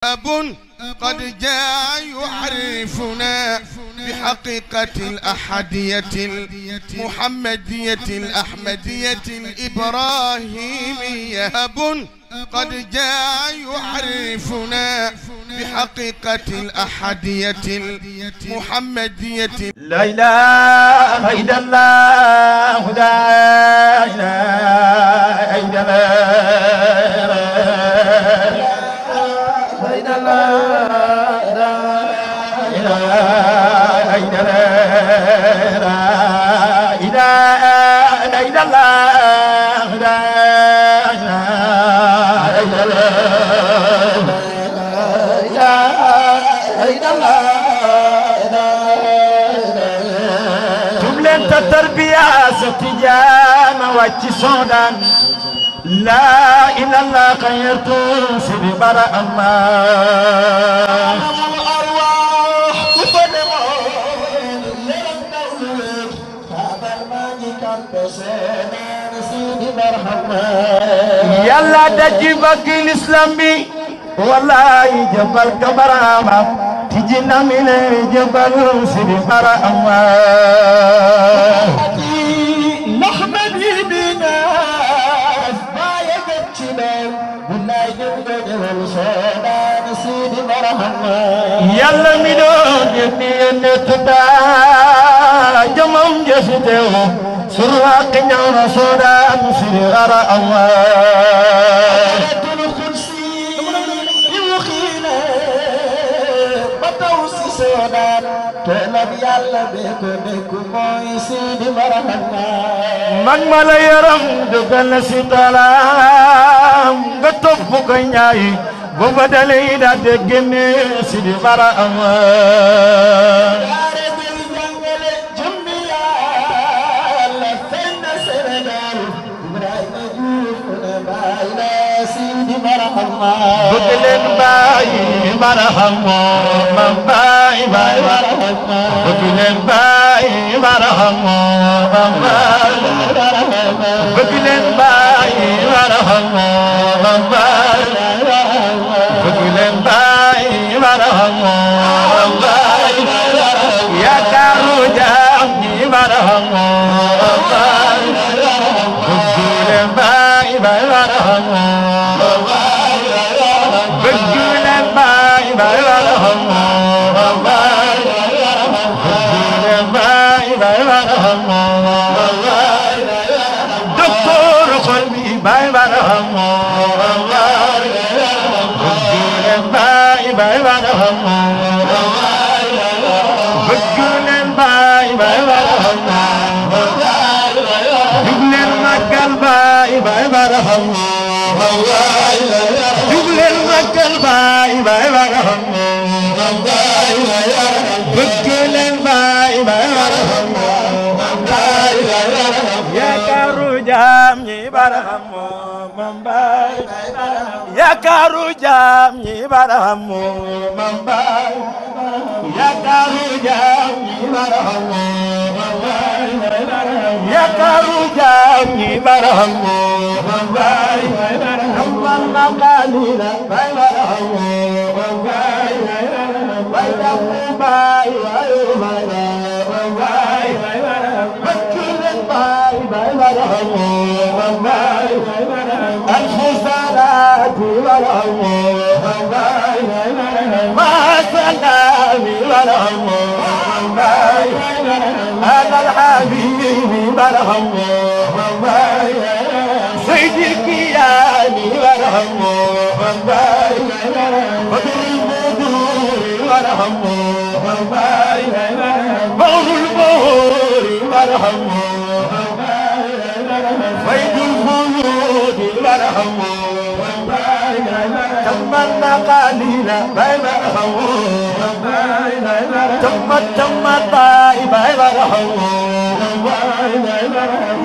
أب قد جاء يعرفنا بحقيقة الأحدية المحمدية الأحمدية الإبراهيمية. أب قد جاء يعرفنا بحقيقة الأحدية المحمدية. لا إله إلا الله لا إله إلا تربية ستجان واتسودان لا إله إلا الله خيرت سيدي براء الله الأرواح يلا تجيبك الإسلام بي والله جبل كبرامة تجينا من جبل سيدي براء الله محمد بنا ما يقتنا ولا يقدر الصلاة سيدي مرحبا يلا ميدون يني نتدا جمم جسده سرق نور صلاة سيدي براء الله mag ma la yaram dugal si talaam nga topp ko ñaay booba dalay daa de génne si di bara am bëgg leen bàyyi baraham mam bàyyi bàyyi bëgg leen bàyyi baraham mam bàyyi bëgg leen bàyyi baraham mam bàyyi bëgg leen bàyyi baraham mam bàyyi yaakaaru jaam ñi baraham mam bàyyi bëgg leen bàyyi baraham دكتور قلبي باي برهم باي باي برهم بقول باي باي برهم بقول المكان باي باي برهم بقول المكان باي باي برهم بقول باي باي برهم يا كارو جامي برهم ممباي يا كارو جامي برهم ممباي يا كارو جامي برهم ممباي يا كارو جامي برهم ممباي كمالنا قليلا باي برهم ممباي باي باي ألف صلاة ورحمة مع سلام ورحمة على الحبيب ورحمة سيد الكيان ورحمة بدر البدور ورحمة بور البور ورحمة ويد الخلود برحمه تمنا قليلا برحمه تم طائب برحمه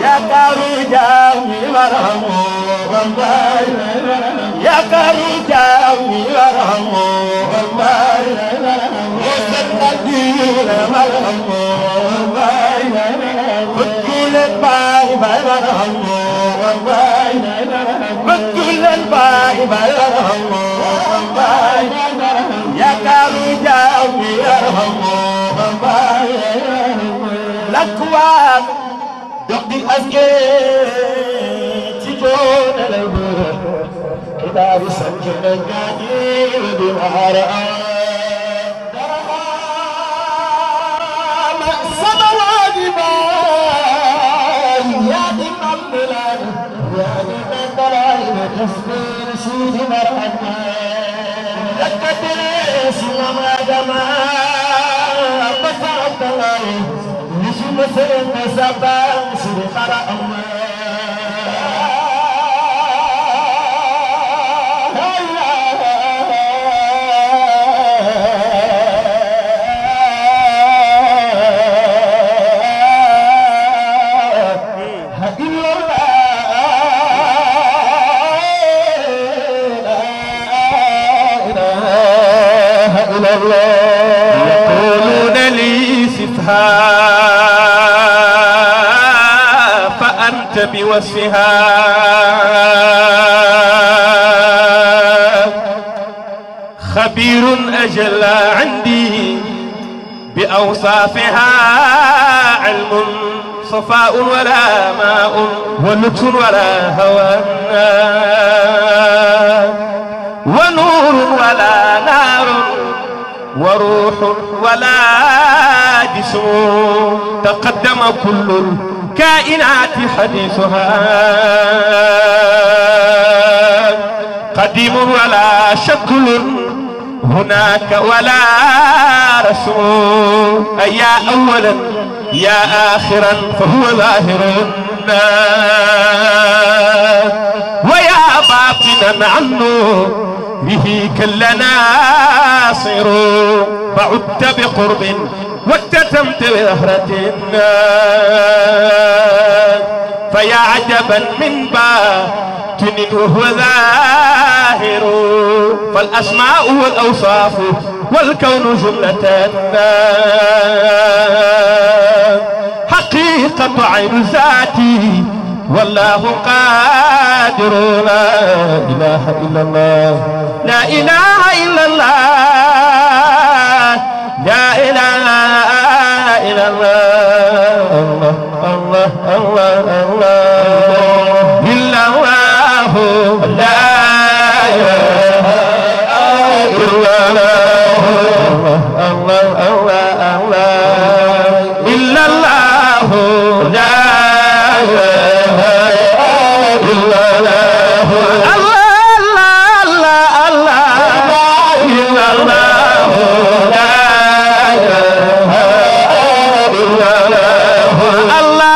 يا كارو جامي برحمه يا كارو جامي برحمه وسط الدين برحمه بتقول باي باي برحمه بتقول الباي باي برحمه الأكوان دقي أسكت تجون الأبواب إذا بسجن الجديد بما رأى السماوات يا إمام بلاد يا إمام بلاد تصبر سيد مرحبا لك تريس وما جمال بطرق الله نسم سرم سبان سر قرأ يقولون لي صفها فأنت بوصفها خبير أجل عندي بأوصافها علم صفاء ولا ماء ولطف ولا هوى ونور ولا نار وروح ولا جسم تقدم كل الكائنات حديثها قديم ولا شكل هناك ولا رسم يا أولا يا آخرا فهو ظاهر ويا باطنا عنه به كل ناصر فعدت بقرب واكتتمت بزهرة فيا عجبا من باطن وهو ظاهر فالأسماء والأوصاف والكون جملة حقيقة عين ذاتي والله قادر لا إله إلا الله لا إله إلا الله لا إله إلا الله الله الله الله إلا الله لا إله إلا الله الله الله الله إلا الله لا إله إلا الله Allah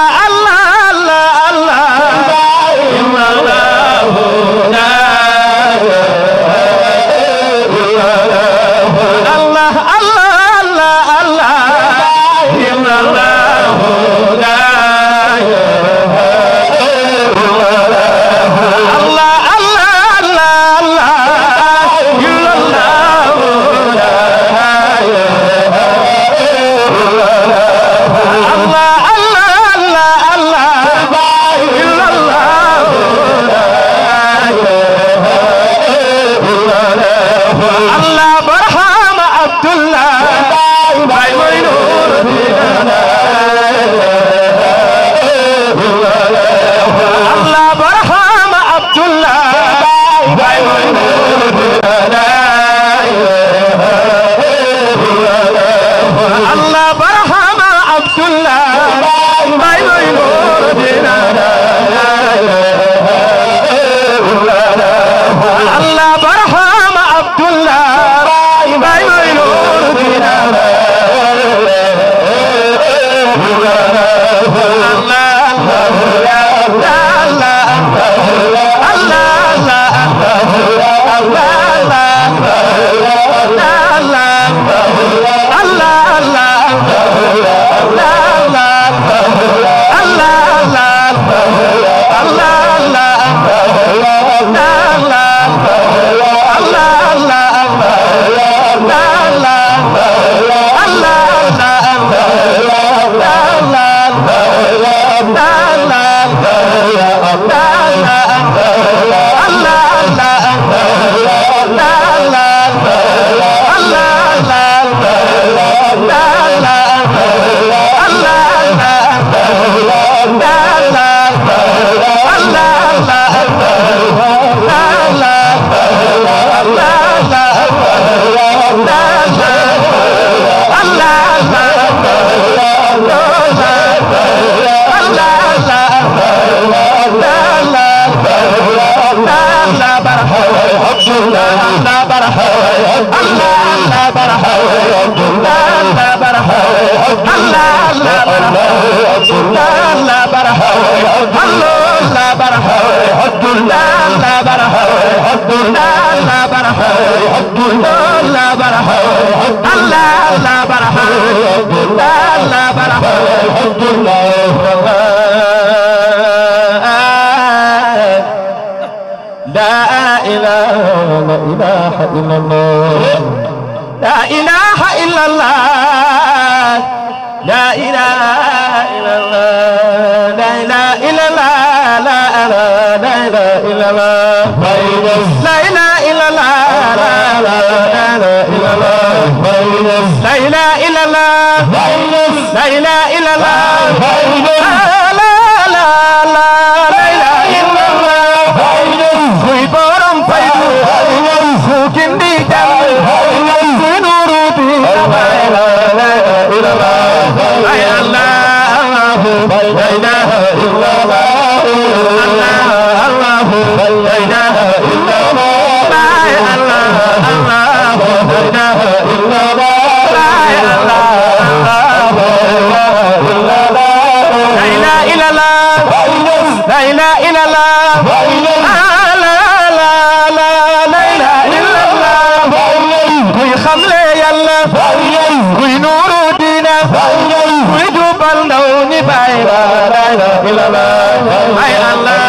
Allah